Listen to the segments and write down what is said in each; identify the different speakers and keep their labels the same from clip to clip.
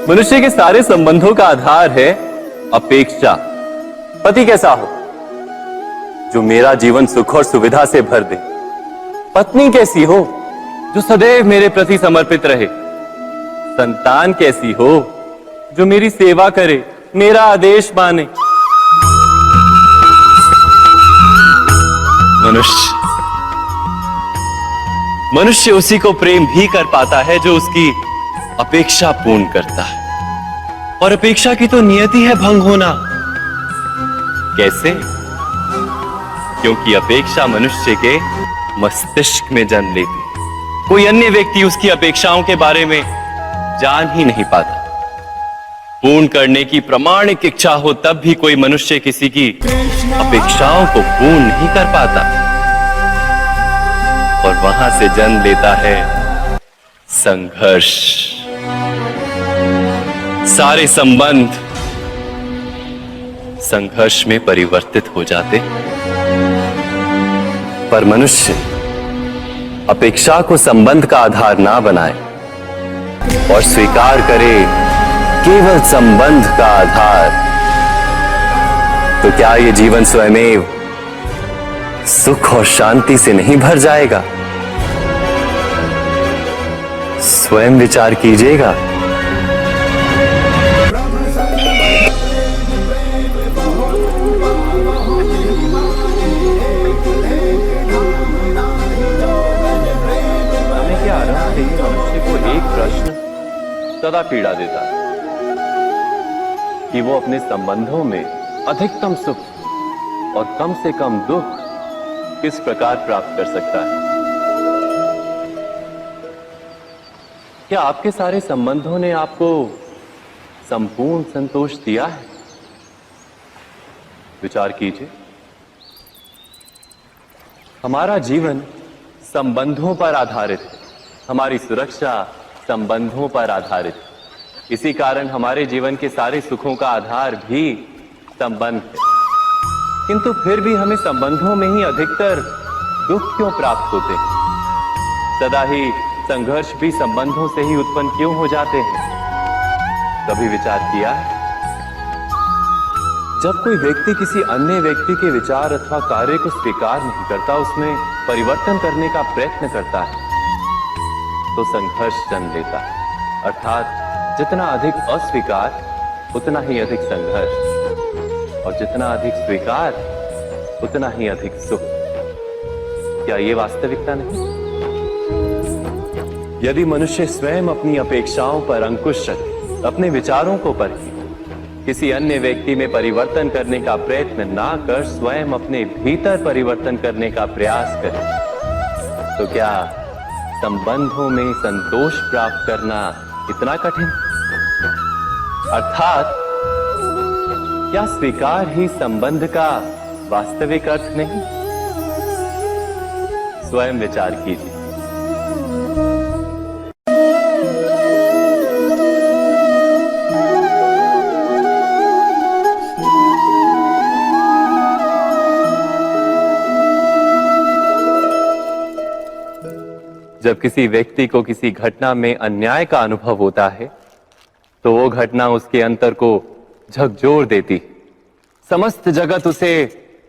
Speaker 1: मनुष्य के सारे संबंधों का आधार है अपेक्षा। पति कैसा हो जो मेरा जीवन सुख और सुविधा से भर दे। पत्नी कैसी हो जो सदैव मेरे प्रति समर्पित रहे। संतान कैसी हो जो मेरी सेवा करे, मेरा आदेश माने। मनुष्य उसी को प्रेम भी कर पाता है जो उसकी अपेक्षा पूर्ण करता है, और अपेक्षा की तो नियति है भंग होना। कैसे? क्योंकि अपेक्षा मनुष्य के मस्तिष्क में जन्म लेती है। कोई अन्य व्यक्ति उसकी अपेक्षाओं के बारे में जान ही नहीं पाता। पूर्ण करने की प्रामाणिक इच्छा हो तब भी कोई मनुष्य किसी की अपेक्षाओं को पूर्ण नहीं कर पाता, और वहां से जन्म लेता है संघर्ष। सारे संबंध संघर्ष में परिवर्तित हो जाते, पर मनुष्य अपेक्षा को संबंध का आधार ना बनाए और स्वीकार करे केवल संबंध का आधार, तो क्या ये जीवन स्वयमेव सुख और शांति से नहीं भर जाएगा? स्वयं विचार कीजिएगा। मनुष्य को एक प्रश्न सदा पीड़ा देता है कि वो अपने संबंधों में अधिकतम सुख और कम से कम दुख किस प्रकार प्राप्त कर सकता है। क्या आपके सारे संबंधों ने आपको संपूर्ण संतोष दिया है? विचार कीजिए। हमारा जीवन संबंधों पर आधारित है, हमारी सुरक्षा संबंधों पर आधारित है। इसी कारण हमारे जीवन के सारे सुखों का आधार भी संबंध है। किंतु फिर भी हमें संबंधों में ही अधिकतर दुख क्यों प्राप्त होते हैं? सदा ही संघर्ष भी संबंधों से ही उत्पन्न क्यों हो जाते हैं? कभी विचार किया है? जब कोई व्यक्ति किसी अन्य व्यक्ति के विचार अथवा कार्य को स्वीकार नहीं करता, उसमें परिवर्तन करने का प्रयत्न करता है, तो संघर्ष जन्म लेता है। अर्थात जितना अधिक अस्वीकार उतना ही अधिक संघर्ष, और जितना अधिक स्वीकार उतना ही अधिक सुख। क्या ये वास्तविकता नहीं? यदि मनुष्य स्वयं अपनी अपेक्षाओं पर अंकुश रखे, अपने विचारों को परखे, किसी अन्य व्यक्ति में परिवर्तन करने का प्रयत्न ना कर स्वयं अपने भीतर परिवर्तन करने का प्रयास करे, तो क्या संबंधों में संतोष प्राप्त करना इतना कठिन? अर्थात क्या स्वीकार ही संबंध का वास्तविक अर्थ नहीं? स्वयं विचार कीजिए। जब किसी व्यक्ति को किसी घटना में अन्याय का अनुभव होता है, तो वो घटना उसके अंतर को झकझोर देती। समस्त जगत उसे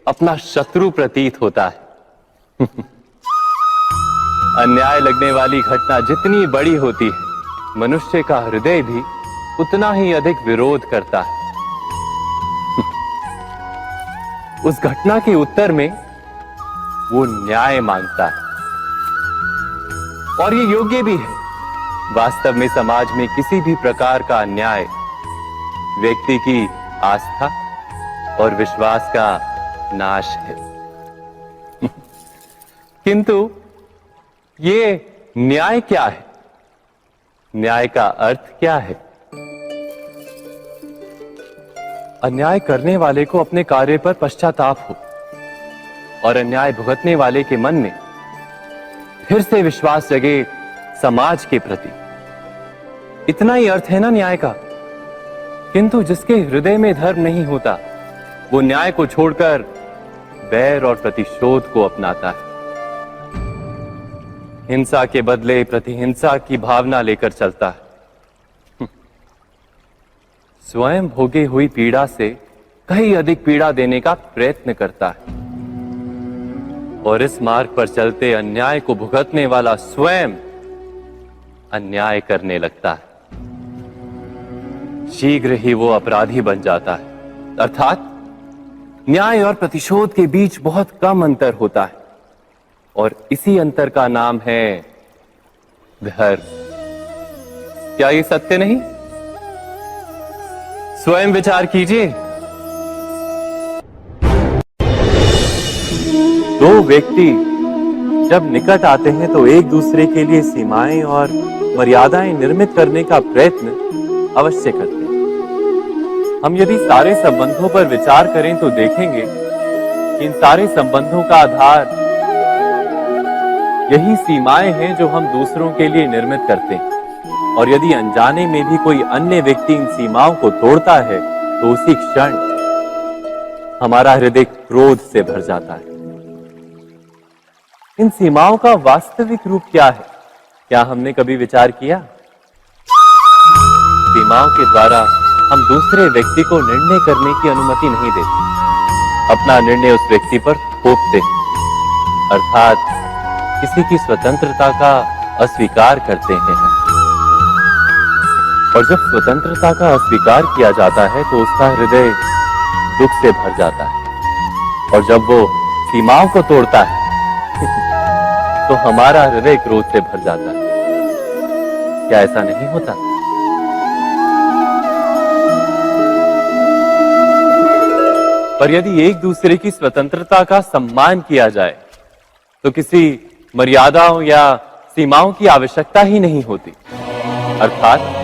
Speaker 1: अपना शत्रु प्रतीत होता है। अन्याय लगने वाली घटना जितनी बड़ी होती है, मनुष्य का हृदय भी उतना ही अधिक विरोध करता है। उस घटना के उत्तर में वो न्याय मांगता है, और ये योग्य भी है। वास्तव में समाज में किसी भी प्रकार का अन्याय व्यक्ति की आस्था और विश्वास का नाश है। किंतु ये न्याय क्या है? न्याय का अर्थ क्या है? अन्याय करने वाले को अपने कार्य पर पश्चाताप हो, और अन्याय भुगतने वाले के मन में फिर से विश्वास जगे समाज के प्रति। इतना ही अर्थ है ना न्याय का। किंतु जिसके हृदय में धर्म नहीं होता, वो न्याय को छोड़कर बैर और प्रतिशोध को अपनाता है। हिंसा के बदले प्रतिहिंसा की भावना लेकर चलता है। स्वयं भोगी हुई पीड़ा से कहीं अधिक पीड़ा देने का प्रयत्न करता है और इस मार्ग पर चलते अन्याय को भुगतने वाला स्वयं अन्याय करने लगता है। शीघ्र ही वो अपराधी बन जाता है, अर्थात न्याय और प्रतिशोध के बीच बहुत कम अंतर होता है और इसी अंतर का नाम है धर्म। क्या ये सत्य नहीं? स्वयं विचार कीजिए। दो व्यक्ति जब निकट आते हैं तो एक दूसरे के लिए सीमाएं और मर्यादाएं निर्मित करने का प्रयत्न अवश्य करते हैं। हम यदि सारे संबंधों पर विचार करें तो देखेंगे कि इन सारे संबंधों का आधार यही सीमाएं हैं जो हम दूसरों के लिए निर्मित करते हैं। और यदि अनजाने में भी कोई अन्य व्यक्ति इन सीमाओं को तोड़ता है तो उसी क्षण हमारा हृदय क्रोध से भर जाता है। इन सीमाओं का वास्तविक रूप क्या है? क्या हमने कभी विचार किया? सीमाओं के द्वारा हम दूसरे व्यक्ति को निर्णय करने की अनुमति नहीं देते, अपना निर्णय उस व्यक्ति पर थोपते, अर्थात किसी की स्वतंत्रता का अस्वीकार करते हैं। और जब स्वतंत्रता का अस्वीकार किया जाता है तो उसका हृदय दुख से भर जाता है और जब वो सीमाओं को तोड़ता है तो हमारा हृदय क्रोध से भर जाता है। क्या ऐसा नहीं होता? पर यदि एक दूसरे की स्वतंत्रता का सम्मान किया जाए तो किसी मर्यादाओं या सीमाओं की आवश्यकता ही नहीं होती। अर्थात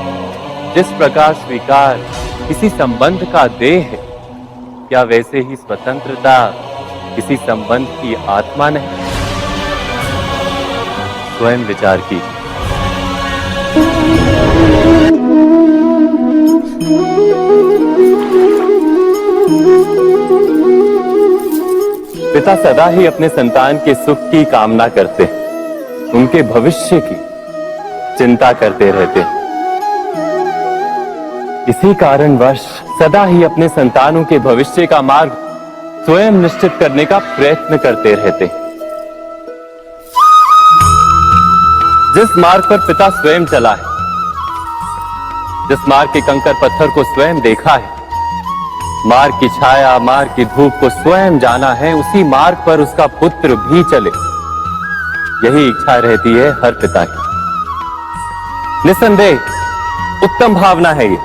Speaker 1: जिस प्रकार स्वीकार किसी संबंध का देह है, क्या वैसे ही स्वतंत्रता किसी संबंध की आत्मा नहीं? स्वयं विचार कीजिए। पिता सदा ही अपने संतान के सुख की कामना करते हैं, उनके भविष्य की चिंता करते रहते हैं। इसी कारणवश सदा ही अपने संतानों के भविष्य का मार्ग स्वयं निश्चित करने का प्रयत्न करते रहते हैं। जिस मार्ग पर पिता स्वयं चला है, जिस मार्ग के कंकर पत्थर को स्वयं देखा है, मार्ग की छाया, मार्ग की धूप को स्वयं जाना है, उसी मार्ग पर उसका पुत्र भी चले, यही इच्छा रहती है हर पिता की। निसंदेह उत्तम भावना है ये,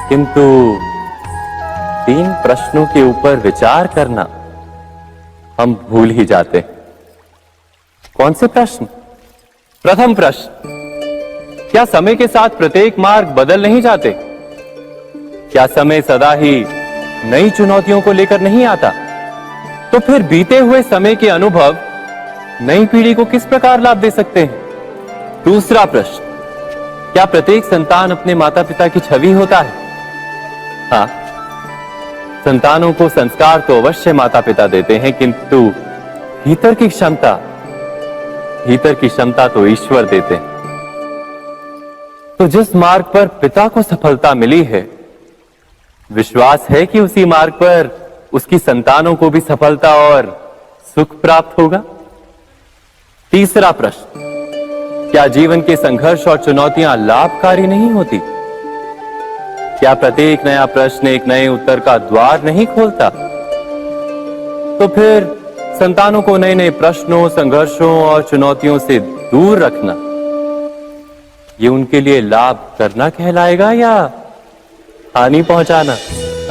Speaker 1: किंतु 3 प्रश्नों के ऊपर विचार करना हम भूल ही जाते हैं। कौन से प्रश्न? प्रथम प्रश्न, क्या समय के साथ प्रत्येक मार्ग बदल नहीं जाते? क्या समय सदा ही नई चुनौतियों को लेकर नहीं आता? तो फिर बीते हुए समय के अनुभव नई पीढ़ी को किस प्रकार लाभ दे सकते हैं? दूसरा प्रश्न, क्या प्रत्येक संतान अपने माता पिता की छवि होता है? हाँ, संतानों को संस्कार तो अवश्य माता पिता देते हैं, किंतु भीतर की क्षमता तो ईश्वर देते हैं। तो जिस मार्ग पर पिता को सफलता मिली है, विश्वास है कि उसी मार्ग पर उसकी संतानों को भी सफलता और सुख प्राप्त होगा। तीसरा प्रश्न, क्या जीवन के संघर्ष और चुनौतियां लाभकारी नहीं होती? क्या प्रत्येक नया प्रश्न एक नए उत्तर का द्वार नहीं खोलता? तो फिर संतानों को नए नए प्रश्नों, संघर्षों और चुनौतियों से दूर रखना, ये उनके लिए लाभ करना कहलाएगा या हानि पहुंचाना?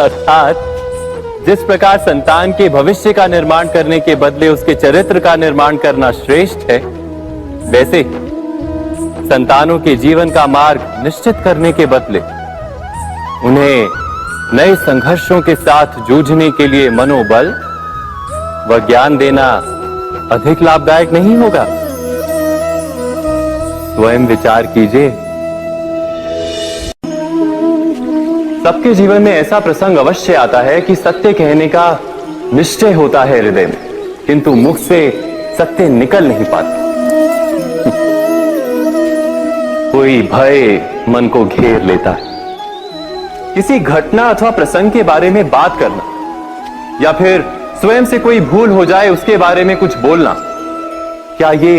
Speaker 1: अर्थात जिस प्रकार संतान के भविष्य का निर्माण करने के बदले उसके चरित्र का निर्माण करना श्रेष्ठ है, वैसे संतानों के जीवन का मार्ग निश्चित करने के बदले उन्हें नए संघर्षों के साथ जूझने के लिए मनोबल व ज्ञान देना अधिक लाभदायक नहीं होगा? स्वयं विचार कीजिए। सबके जीवन में ऐसा प्रसंग अवश्य आता है कि सत्य कहने का निश्चय होता है हृदय में, किंतु मुख से सत्य निकल नहीं पाता। कोई भय मन को घेर लेता है। किसी घटना अथवा प्रसंग के बारे में बात करना या फिर स्वयं से कोई भूल हो जाए उसके बारे में कुछ बोलना, क्या ये